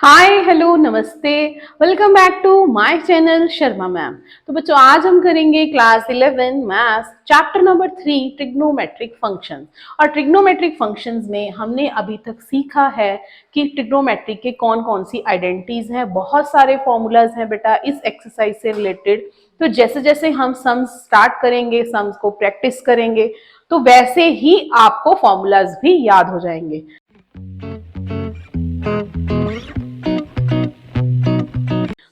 हाय hello नमस्ते। Welcome back to my channel Sharma ma'am. तो बच्चों आज हम करेंगे class 11 maths chapter number 3 trigonometric functions. और ट्रिग्नोमेट्रिक फंक्शंस में हमने अभी तक सीखा है कि ट्रिग्नोमेट्रिक के कौन कौन सी आइडेंटिटीज हैं। बहुत सारे फॉर्मूलाज हैं बेटा इस एक्सरसाइज से रिलेटेड। तो जैसे जैसे हम सम्स स्टार्ट करेंगे, सम्स को प्रैक्टिस करेंगे, तो वैसे ही आपको फॉर्मूलाज भी याद हो जाएंगे।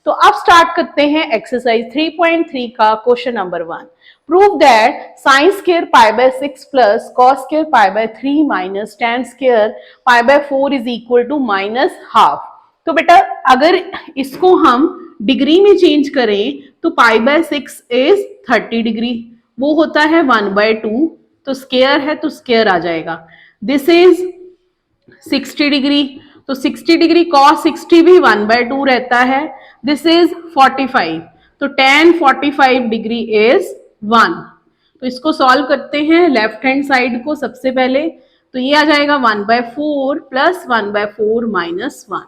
तो अब स्टार्ट करते हैं एक्सरसाइज 3.3 का question number 1। Prove that sin square pi by 6 plus cos square pi by 3 minus tan square pi by 4 is equal to minus half. तो बेटा अगर इसको हम डिग्री में चेंज करें तो पाई बाय 6 इज 30 डिग्री, वो होता है 1/2, तो स्क्वायर है तो स्क्वायर आ जाएगा। दिस इज 60 डिग्री, तो 60 डिग्री cos 60 भी 1/2 रहता है। दिस इज 45, तो tan 45 डिग्री इज 1। तो इसको सॉल्व करते हैं लेफ्ट हैंड साइड को सबसे पहले, तो ये आ जाएगा 1/4 प्लस 1/4 माइनस 1।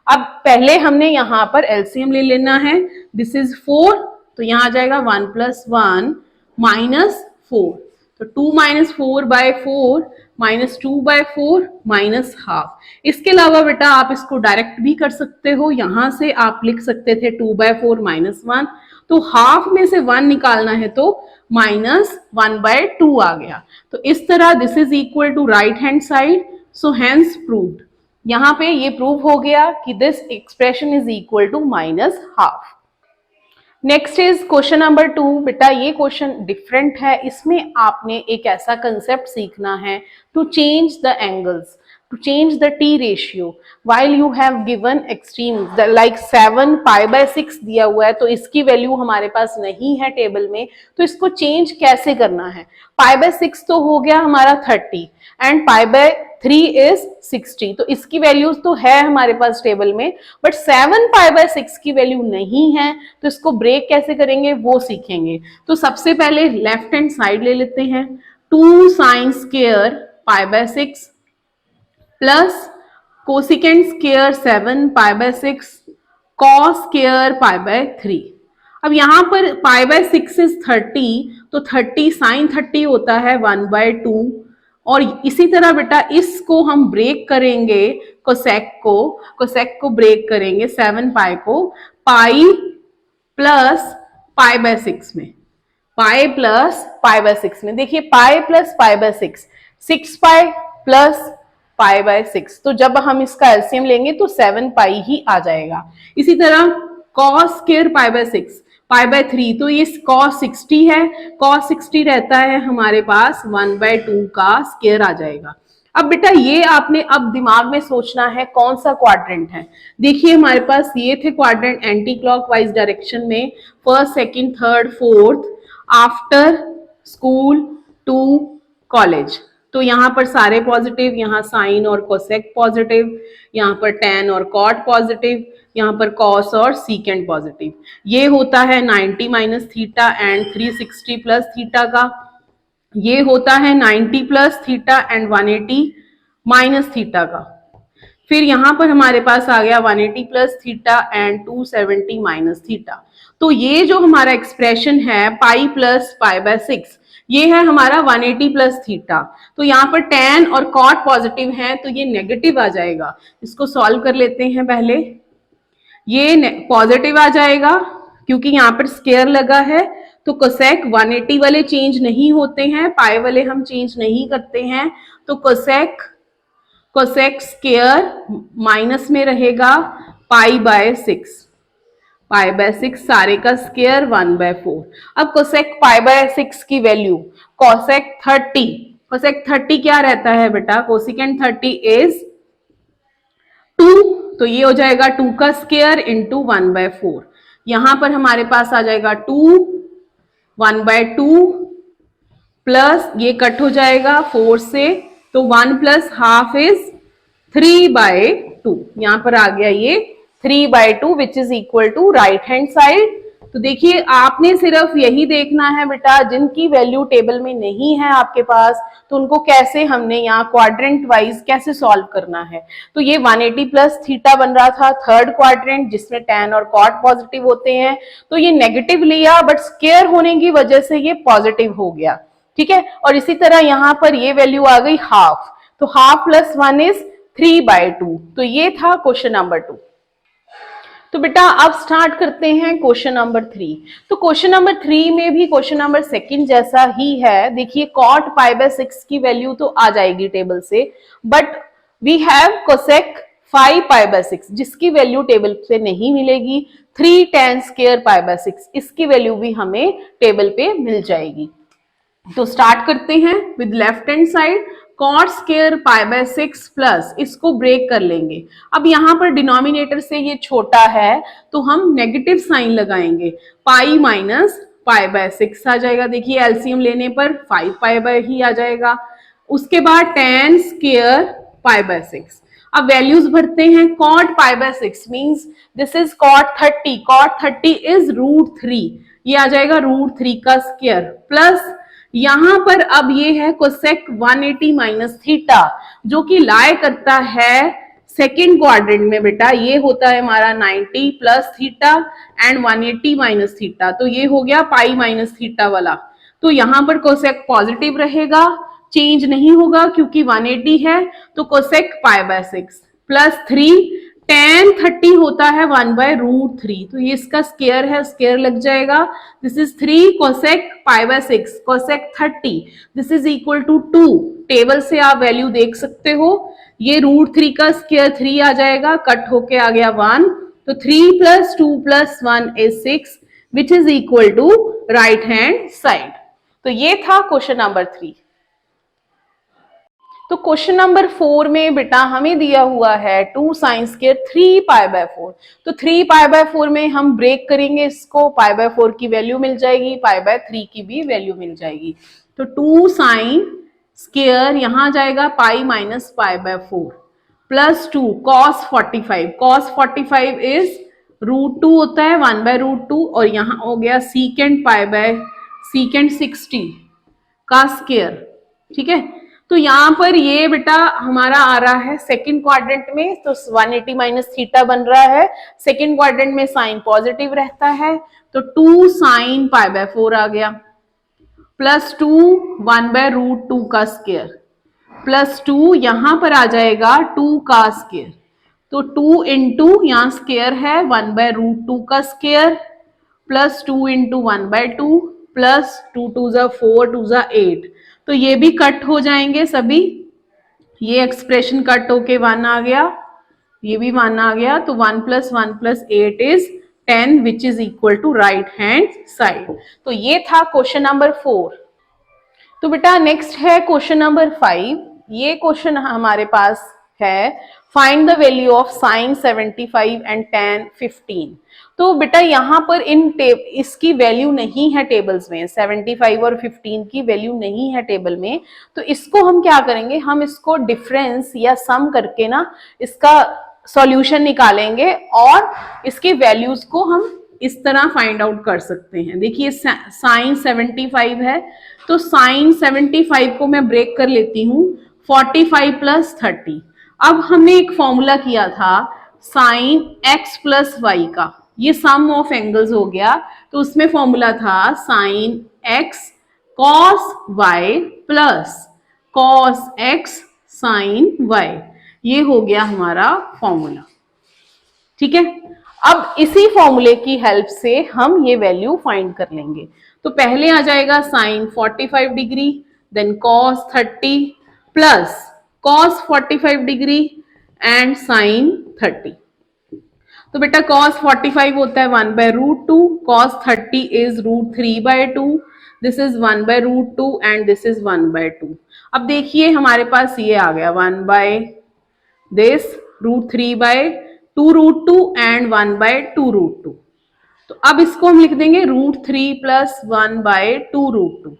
अब पहले हमने यहाँ पर एलसीएम ले लेना है। दिस इज 4, तो यहाँ आ जाएगा 1 + 1 माइनस 4, तो 2 - 4/4 माइनस 2/4 माइनस हाफ। इसके अलावा बेटा आप इसको डायरेक्ट भी कर सकते हो, यहां से आप लिख सकते थे 2/4 माइनस 1, तो हाफ में से 1 निकालना है तो माइनस 1/2 आ गया। तो इस तरह this is equal to right hand side, so hence proved. यहाँ पे ये प्रूव हो गया कि this expression is equal to minus half. Next is question number 2। बेटा ये क्वेश्चन डिफरेंट है, इसमें आपने एक ऐसा कंसेप्ट सीखना है to change the angles, to change the T ratio while you have given extremes like 7 π/6 दिया हुआ है, तो इसकी वैल्यू हमारे पास नहीं है टेबल में, तो इसको चेंज कैसे करना है। π/6 तो हो गया हमारा 30 एंड π/3 इज 60, तो इसकी वैल्यूज तो है हमारे पास टेबल में, बट 7 π/6 की वैल्यू नहीं है, तो इसको ब्रेक कैसे करेंगे वो सीखेंगे। तो सबसे पहले लेफ्ट हैंड साइड ले लेते हैं। 2 sin square π/6 plus cosecant square 7 π/6 cos square π/3। अब यहाँ पर π/6 इज 30, तो 30 sin 30 होता है 1/2, और इसी तरह बेटा इसको हम ब्रेक करेंगे, कोसेक को ब्रेक करेंगे 7 पाई को पाई प्लस π/6 में, पाई प्लस π/6 में। देखिए पाई प्लस π/6, 6 पाई प्लस π/6, तो जब हम इसका एलसीएम लेंगे तो 7 पाई ही आ जाएगा। इसी तरह cos स्क्वायर π/6 π/3, तो ये cos 60 है, cos 60 रहता है हमारे पास 1/2 का स्क्वायर आ जाएगा। अब बेटा ये आपने अब दिमाग में सोचना है कौन सा क्वाड्रेंट है। देखिए हमारे पास ये थे क्वाड्रेंट एंटी क्लॉकवाइज डायरेक्शन में, first, second, third, fourth, after school to college. तो यहाँ पर सारे पॉजिटिव, यहाँ साइन और कोसेक पॉजिटिव, यहाँ पर tan और कॉट पॉजिटिव, यहाँ पर cos और सीकेंट पॉजिटिव। ये होता है 90 minus theta and 360 plus theta का, ये होता है 90 plus theta and 180 minus theta का। फिर यहाँ पर हमारे पास आ गया 180 plus theta and 270 minus theta. तो ये जो हमारा एक्सप्रेशन है पाई प्लस π/6, ये है हमारा 180 प्लस थीटा। तो यहाँ पर tan और cot पॉजिटिव है, तो ये नेगेटिव आ जाएगा। इसको सॉल्व कर लेते हैं पहले। ये पॉजिटिव आ जाएगा क्योंकि यहाँ पर स्क्वायर लगा है, तो कोसेक 180 वाले चेंज नहीं होते हैं, पाई वाले हम चेंज नहीं करते हैं, तो कोसेक स्क्वायर माइनस में रहेगा π/6, π/6 सारे का स्क्वायर 1/4। अब कोसेक π/6 की वैल्यू कोसेक 30 क्या रहता है बेटा, कोसिकेंट 30 इज 2, तो ये हो जाएगा 2 का स्क्वायर इंटू 1/4। यहां पर हमारे पास आ जाएगा 2, 1/2 प्लस ये कट हो जाएगा 4 से, तो 1 प्लस हाफ इज 3/2। यहां पर आ गया ये 3/2 which is equal to right hand side तो देखिए आपने सिर्फ यही देखना है बेटा, जिनकी वैल्यू टेबल में नहीं है आपके पास तो उनको कैसे हमने यहाँ क्वाड्रेंट वाइज कैसे सॉल्व करना है। तो ये 180 प्लस थीटा बन रहा था थर्ड क्वाड्रेंट, जिसमें tan और cot पॉजिटिव होते हैं, तो ये नेगेटिव लिया बट स्क्वायर होने की वजह से ये पॉजिटिव हो गया, ठीक है। और इसी तरह यहाँ पर ये वैल्यू आ गई हाफ, तो हाफ प्लस 1 इज 3/2। तो ये था क्वेश्चन नंबर 2। तो बेटा अब स्टार्ट करते हैं क्वेश्चन नंबर 3। तो क्वेश्चन नंबर 3 में भी क्वेश्चन नंबर 2 जैसा ही है। देखिए cot π/6 की वैल्यू तो आ जाएगी टेबल से, बट वी हैव cosec 5π/6 जिसकी वैल्यू टेबल से नहीं मिलेगी। 3 tan² π/6 इसकी वैल्यू भी हमें टेबल पे मिल जाएगी। तो स्टार्ट करते हैं with left hand side cot² π/6 plus, इसको ब्रेक कर लेंगे। अब यहाँ पर डिनोमिनेटर से ये छोटा है तो हम नेगेटिव साइन लगाएंगे, पाई माइनस π/6 आ जाएगा। देखिए एलसीएम लेने पर 5π ही आ जाएगा। उसके बाद tan² π/6। अब वैल्यूज भरते हैं। cot π/6 means this is cot 30, cot 30 is √3, ये आ जाएगा √3 का स्क्वायर, प्लस यहां पर अब ये है कोसेक 180 माइनस थीटा जो कि लाई करता है सेकेंड क्वाड्रेंट में। बेटा ये होता है हमारा 90 plus theta and 180 minus theta, तो ये हो गया पाई माइनस थीटा वाला। तो यहां पर कोसेक पॉजिटिव रहेगा, चेंज नहीं होगा क्योंकि 180 है, तो कोसेक π/6 प्लस 3 tan 30 होता है 1/√3, तो ये इसका स्क्वायर है, स्क्वायर लग जाएगा। This is 3 cosec π/6 cosec 30 this is equal to 2। Table से आप वैल्यू देख सकते हो, ये √3 का स्क्वायर 3 आ जाएगा, कट होके आ गया 1, तो 3 + 2 + 1 is 6 which is equal to right hand side. तो ये था क्वेश्चन नंबर 3। तो क्वेश्चन नंबर 4 में बेटा हमें दिया हुआ है 2 sin² 3π/4। तो 3π/4 में हम ब्रेक करेंगे इसको, π/4 की वैल्यू मिल जाएगी, π/3 की भी वैल्यू मिल जाएगी। तो 2 sin² यहां जाएगा pi minus π/4 plus 2 cos 45, cos 45 is √2 होता है 1/√2, और यहां हो गया secant 60 का स्क्वायर, ठीक है। तो यहाँ पर ये बेटा हमारा आ रहा है सेकंड क्वाड्रेंट में, तो 180 माइनस थीटा बन रहा है। सेकंड क्वाड्रेंट में साइन पॉजिटिव रहता है, तो 2 sin π/4 आ गया, प्लस 2 1/√2 का स्क्वायर, प्लस 2 यहां पर आ जाएगा 2 का स्क्वायर, तो 2 इंटू यहाँ स्क्वायर है 1/√2 का स्क्वायर, प्लस 2 इंटू 1/2 प्लस 2 2 ज़ा 4 2 ज़ा 8, तो ये भी कट हो जाएंगे सभी। ये एक्सप्रेशन कट होके 1 आ गया, ये भी 1 आ गया, तो 1 + 1 + 8 is 10 which is equal to right hand side. तो ये था क्वेश्चन नंबर 4। तो बेटा नेक्स्ट है क्वेश्चन नंबर 5। ये क्वेश्चन हमारे पास है find the value of sin 75 and tan 15। तो बेटा यहाँ पर इसकी वैल्यू नहीं है टेबल्स में, 75 और 15 की वैल्यू नहीं है टेबल में। तो इसको हम क्या करेंगे, हम इसको डिफरेंस या सम करके ना इसका सॉल्यूशन निकालेंगे और इसके वैल्यूज को हम इस तरह फाइंड आउट कर सकते हैं। देखिए sin 75 है, तो sin 75 को मैं ब्रेक कर लेती हूँ 45 + 30। अब हमने एक फॉर्मूला किया था sin x + y का, ये सम ऑफ एंगल्स हो गया, तो उसमें फॉर्मूला था sin x cos y plus cos x sin y, ये हो गया हमारा फॉर्मूला, ठीक है। अब इसी फॉर्मूले की हेल्प से हम ये वैल्यू फाइंड कर लेंगे। तो पहले आ जाएगा sin 45 degree, then cos 30 plus cos 45 degree and sin 30। तो बेटा cos 45 होता है 1/√2, cos 30 is √3/2, this is 1/√2 and this is 1/2। अब देखिए हमारे पास ये आ गया 1/this √3/2√2 एंड 1/2√2। तो अब इसको हम लिख देंगे √3 + 1/2√2।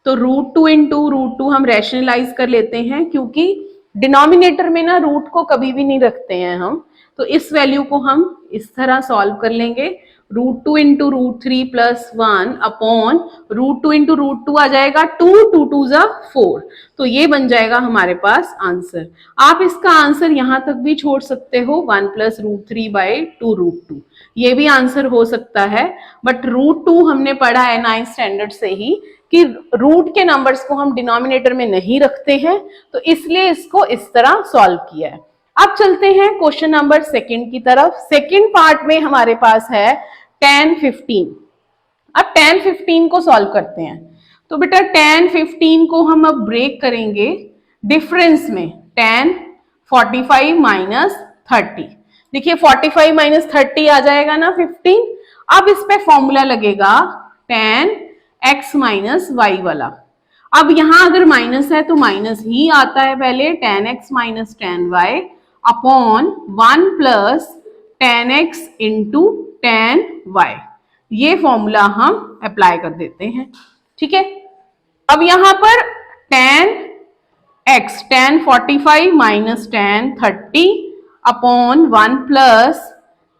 तो √2 इंटू √2 हम रैशनलाइज कर लेते हैं, क्योंकि डिनोमिनेटर में ना रूट को कभी भी नहीं रखते हैं हम। तो इस वैल्यू को हम इस तरह सॉल्व कर लेंगे, √2 इंटू √3 प्लस 1 अपॉन √2 इंटू √2 आ जाएगा 2, 2 2 जा 4। तो ये बन जाएगा हमारे पास आंसर। आप इसका आंसर यहां तक भी छोड़ सकते हो 1 प्लस √3 बाई 2 √2, ये भी आंसर हो सकता है। बट √2 हमने पढ़ा है 9th स्टैंडर्ड से ही कि रूट के नंबर्स को हम डिनोमिनेटर में नहीं रखते हैं, तो इसलिए इसको इस तरह सॉल्व किया है। अब चलते हैं क्वेश्चन नंबर सेकंड की तरफ। सेकंड पार्ट में हमारे पास है tan 15। अब tan 15 को सॉल्व करते हैं। तो बेटा tan 15 को हम अब ब्रेक करेंगे डिफरेंस में, tan 45 माइनस 30। देखिए 45 माइनस 30 आ जाएगा ना 15। अब इस पे फॉर्मूला लगेगा tan x माइनस वाई वाला। अब यहां अगर माइनस है तो माइनस ही आता है पहले, tan x minus tan y upon 1 plus tan x into tan y। ये फॉर्मूला हम अप्लाई कर देते हैं, ठीक है। अब यहां पर tan x tan 45 minus tan 30 upon 1 plus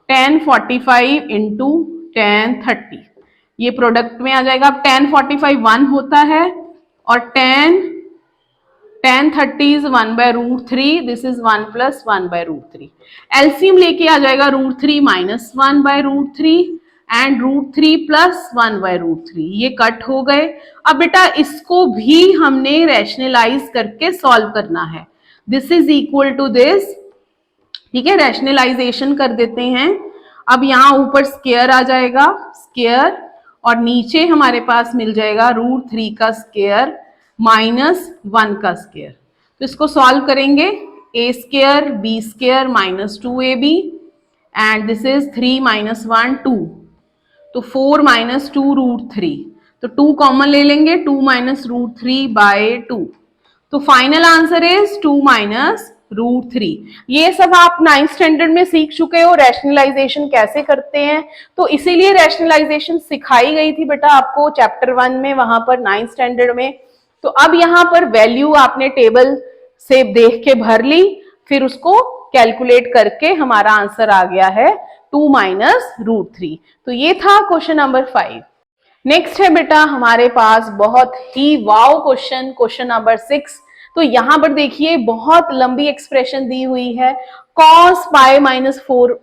tan 45 into tan 30, ये प्रोडक्ट में आ जाएगा। अब tan 45 1 होता है और tan 30 is 1 by √3, this is 1 plus 1 by √3। LCM लेके आ जाएगा √3 minus 1 by √3 and √3 plus 1 by √3, ये कट हो गए। अब बेटा इसको भी हमने रैशनलाइज करके सॉल्व करना है। This is equal to this, ठीक है, रैशनलाइजेशन कर देते हैं। अब यहाँ ऊपर स्क्वायर आ जाएगा, स्क्वायर, और नीचे हमारे पास मिल जाएगा √3 का स्क्वायर माइनस 1 का स्क्वायर। तो इसको सॉल्व करेंगे, a square b square minus 2ab and this is 3 minus 1 2, तो 4 माइनस 2 √3, तो 2 कॉमन ले लेंगे, 2 माइनस √3 बाय 2, तो फाइनल आंसर इज 2 माइनस √3। ये सब आप 9th स्टैंडर्ड में सीख चुके हो रैशनलाइजेशन कैसे करते हैं, तो इसीलिए रैशनलाइजेशन सिखाई गई थी बेटा आपको चैप्टर 1 में, वहां पर 9th स्टैंडर्ड में। तो अब यहां पर वैल्यू आपने टेबल से देख के भर ली, फिर उसको कैलकुलेट करके हमारा आंसर आ गया है 2 माइनस √3। तो ये था क्वेश्चन नंबर 5। नेक्स्ट है बेटा हमारे पास बहुत ही वाव क्वेश्चन, क्वेश्चन नंबर 6। तो यहां पर देखिए बहुत लंबी एक्सप्रेशन दी हुई है, cos pi minus 4,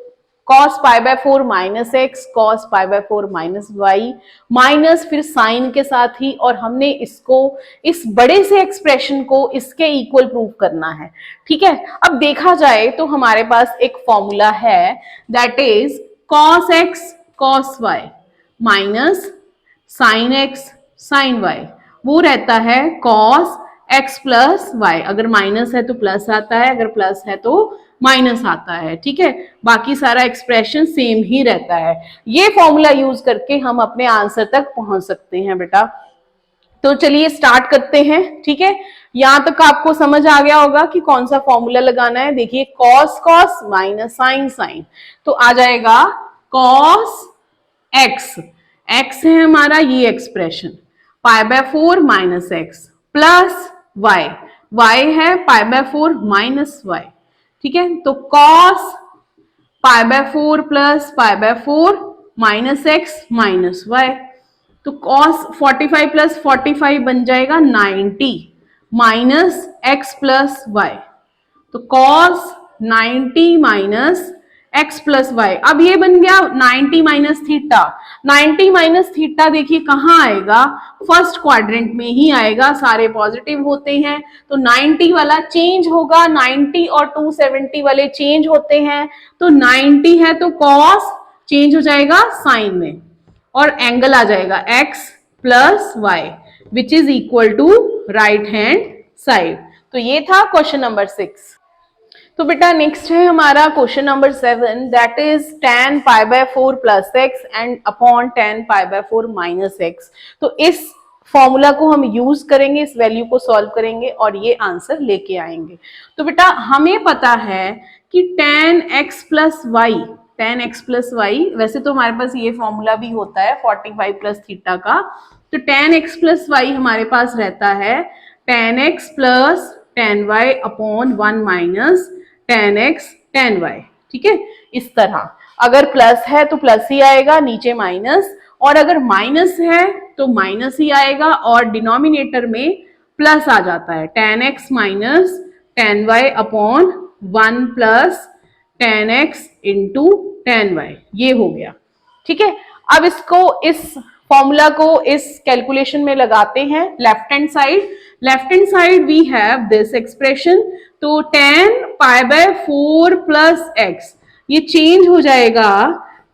cos pi by 4 minus x, cos pi by 4 minus y, minus फिर साइन के साथ ही, और हमने इसको, इस बड़े से एक्सप्रेशन को इसके इक्वल प्रूव करना है, ठीक है। अब देखा जाए तो हमारे पास एक फॉर्मूला है, that is cos x cos y minus sine x sine y, वो रहता है cos x प्लस y। अगर माइनस है तो प्लस आता है, अगर प्लस है तो माइनस आता है, ठीक है। बाकी सारा एक्सप्रेशन सेम ही रहता है। ये फॉर्मूला यूज करके हम अपने आंसर तक पहुंच सकते हैं बेटा। तो चलिए स्टार्ट करते हैं, ठीक है। यहां तक आपको समझ आ गया होगा कि कौन सा फॉर्मूला लगाना है। देखिए cos cos minus sine sine, तो आ जाएगा cos x, x है हमारा ये expression, pi by 4 minus x plus y, y है पाई बाय 4 माइनस y, ठीक है। तो cos pi by 4 plus pi by 4 minus x minus y, तो cos 45 प्लस 45 बन जाएगा 90 माइनस x प्लस y, तो cos 90 minus x plus y. अब ये बन गया 90 माइनस थीटा। 90 माइनस थीटा देखिए कहाँ आएगा, फर्स्ट क्वाड्रेंट में ही आएगा, सारे पॉजिटिव होते हैं, तो 90 वाला चेंज होगा, 90 और 270 वाले चेंज होते हैं, तो 90 है तो cos चेंज हो जाएगा साइन में, और एंगल आ जाएगा x plus y which is equal to right hand side. तो ये था क्वेश्चन नंबर 6। तो बेटा नेक्स्ट है हमारा question number 7, that is tan pi by 4 plus x and upon tan pi by 4 minus x. तो इस फॉर्मूला को हम यूज करेंगे, इस वैल्यू को सॉल्व करेंगे और ये आंसर लेके आएंगे। तो बेटा हमें पता है कि tan x plus y, tan x plus y, वैसे तो हमारे पास ये फॉर्मूला भी होता है 45 प्लस थीटा का, तो tan x प्लस वाई हमारे पास रहता है tan x plus tan y upon 1 minus tan x tan y, ठीक है, इस तरह अगर प्लस है तो प्लस ही आएगा, नीचे माइनस, और अगर माइनस है तो माइनस ही आएगा और डिनोमिनेटर में प्लस आ जाता है। tan x minus tan y upon 1 plus tan x into tan y, ये हो गया। ठीक है, अब इसको इस फॉर्मूला को इस कैलकुलेशन में लगाते हैं। Left hand side we have this expression, तो tan pi by 4 plus x, ये चेंज हो जाएगा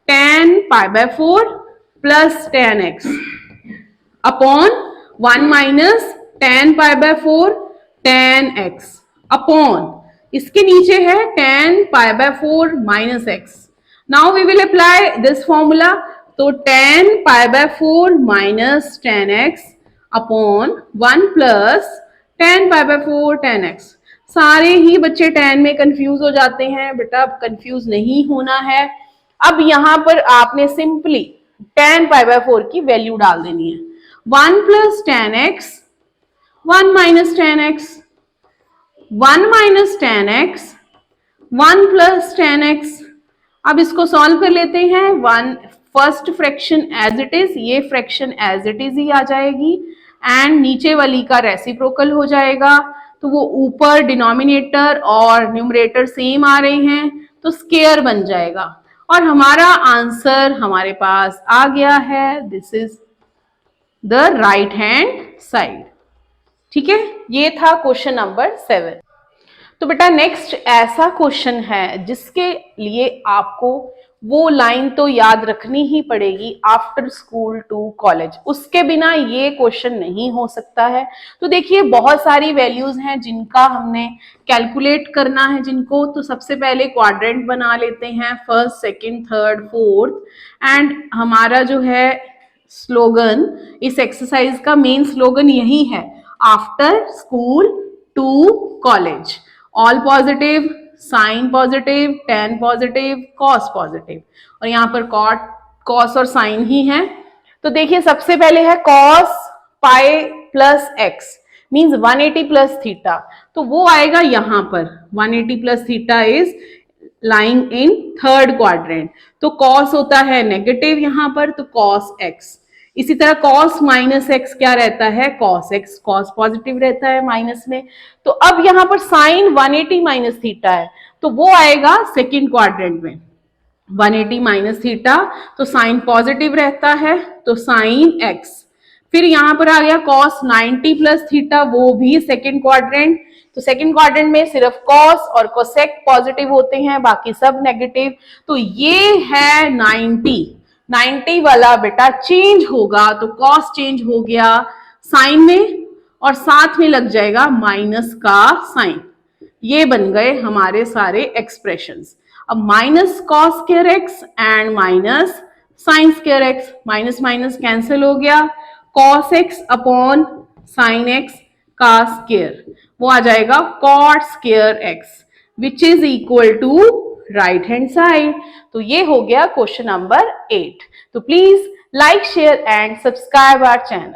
tan pi by 4 plus tan x upon 1 minus tan pi by 4 tan x upon, इसके नीचे है tan pi by 4 minus x। Now we will apply this formula, तो tan pi by 4 minus tan x upon 1 plus tan pi by 4 tan x। सारे ही बच्चे tan में confuse हो जाते हैं, बेटा कंफ्यूज नहीं होना है। अब यहां पर आपने सिंपली tan पाई बाय 4 की वैल्यू डाल देनी है, 1 plus tan x, 1 minus tan x, 1 minus tan x, 1 plus tan x। अब इसको सॉल्व कर लेते हैं। 1 first fraction as it is, ये फ्रैक्शन एज इट इज ही आ जाएगी, एंड नीचे वाली का रेसिप्रोकल हो जाएगा, तो वो ऊपर डिनोमिनेटर और न्यूमरेटर सेम आ रहे हैं तो स्केयर बन जाएगा, और हमारा आंसर हमारे पास आ गया है। This is the right hand side. ठीक है, ये था क्वेश्चन नंबर 7। तो बेटा नेक्स्ट ऐसा क्वेश्चन है जिसके लिए आपको वो लाइन तो याद रखनी ही पड़ेगी, आफ्टर स्कूल टू कॉलेज, उसके बिना ये क्वेश्चन नहीं हो सकता है। तो देखिए बहुत सारी वैल्यूज हैं जिनका हमने कैलकुलेट करना है जिनको, तो सबसे पहले क्वाड्रेंट बना लेते हैं, first, second, third, fourth, and हमारा जो है स्लोगन, इस एक्सरसाइज का मेन स्लोगन यही है, after school to college, all positive, sine positive, tan positive, cos positive, और यहाँ पर cos और साइन ही है। तो देखिए सबसे पहले है cos pi plus x means 180 plus theta, तो वो आएगा यहाँ पर 180 plus theta is lying in third quadrant, तो cos होता है नेगेटिव यहाँ पर, तो cos x। इसी तरह cos माइनस x क्या रहता है, cos x, cos पॉजिटिव रहता है माइनस में। तो अब यहाँ पर साइन 180 माइनस थीटा है, तो वो आएगा सेकंड क्वाड्रेंट में 180 माइनस थीटा, तो साइन पॉजिटिव रहता है, तो साइन x। फिर यहाँ पर आ गया cos 90 प्लस थीटा, वो भी सेकंड क्वाड्रेंट, तो सेकंड क्वाड्रेंट में सिर्फ cos और cosec पॉजिटिव होते हैं, बाकी सब नेगेटिव। तो ये है 90 वाला बेटा चेंज होगा, तो cos चेंज हो गया साइन में, और साथ में लग जाएगा माइनस का साइन। ये बन गए हमारे सारे एक्सप्रेशंस। अब माइनस cos स्क्वायर x एंड minus sine square x, minus minus cancel हो गया, cos x upon sine x का स्क्वायर, वो आ जाएगा cot square x, which is equal to right hand side. तो ये हो गया क्वेश्चन नंबर 8। तो please like, share and subscribe our channel.